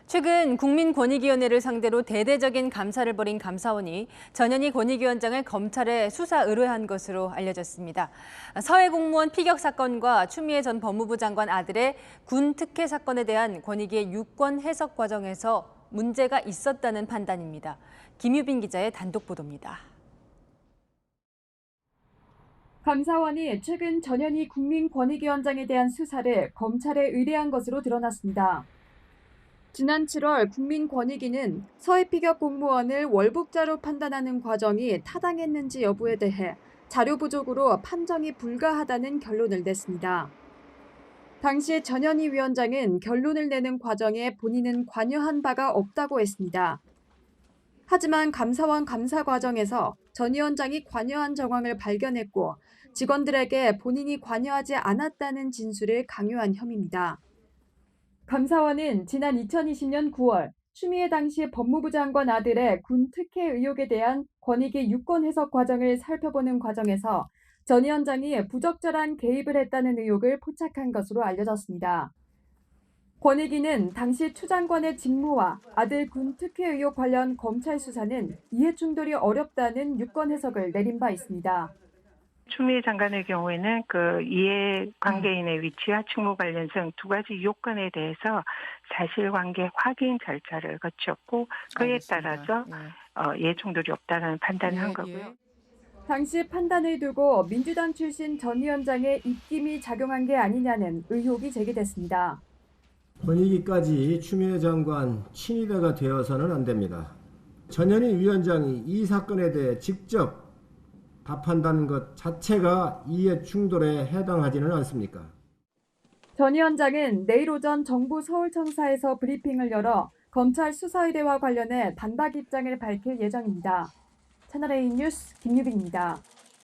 최근 국민권익위원회를 상대로 대대적인 감사를 벌인 감사원이 전현희 권익위원장을 검찰에 수사 의뢰한 것으로 알려졌습니다. 서해 공무원 피격 사건과 추미애 전 법무부 장관 아들의 군 특혜 사건에 대한 권익위의 유권 해석 과정에서 문제가 있었다는 판단입니다. 김유빈 기자의 단독 보도입니다. 감사원이 최근 전현희 국민권익위원장에 대한 수사를 검찰에 의뢰한 것으로 드러났습니다. 지난 7월 국민권익위는 서해 피격 공무원을 월북자로 판단하는 과정이 타당했는지 여부에 대해 자료 부족으로 판정이 불가하다는 결론을 냈습니다. 당시 전현희 위원장은 결론을 내는 과정에 본인은 관여한 바가 없다고 했습니다. 하지만 감사원 감사 과정에서 전 위원장이 관여한 정황을 발견했고 직원들에게 본인이 관여하지 않았다는 진술을 강요한 혐의입니다. 감사원은 지난 2020년 9월 추미애 당시 법무부 장관 아들의 군 특혜 의혹에 대한 권익위 유권 해석 과정을 살펴보는 과정에서 전 위원장이 부적절한 개입을 했다는 의혹을 포착한 것으로 알려졌습니다. 권익위는 당시 추 장관의 직무와 아들 군 특혜 의혹 관련 검찰 수사는 이해 충돌이 어렵다는 유권 해석을 내린 바 있습니다. 추미애 장관의 경우에는 그 이해관계인의 위치와 직무 관련성 두 가지 요건에 대해서 사실관계 확인 절차를 거쳤고 그에 알겠습니다. 따라서 이해 충돌이 없다는 판단을 한 거고요. 당시 판단을 두고 민주당 출신 전 위원장의 입김이 작용한 게 아니냐는 의혹이 제기됐습니다. 권익위까지 추미애 장관 친위대가 되어서는 안 됩니다. 전현희 위원장이 이 사건에 대해 직접 답한다는 것 자체가 이해 충돌에 해당하지는 않습니까? 전 위원장은 내일 오전 정부 서울청사에서 브리핑을 열어 검찰 수사 의뢰와 관련해 반박 입장을 밝힐 예정입니다. 채널A 뉴스 김유빈입니다.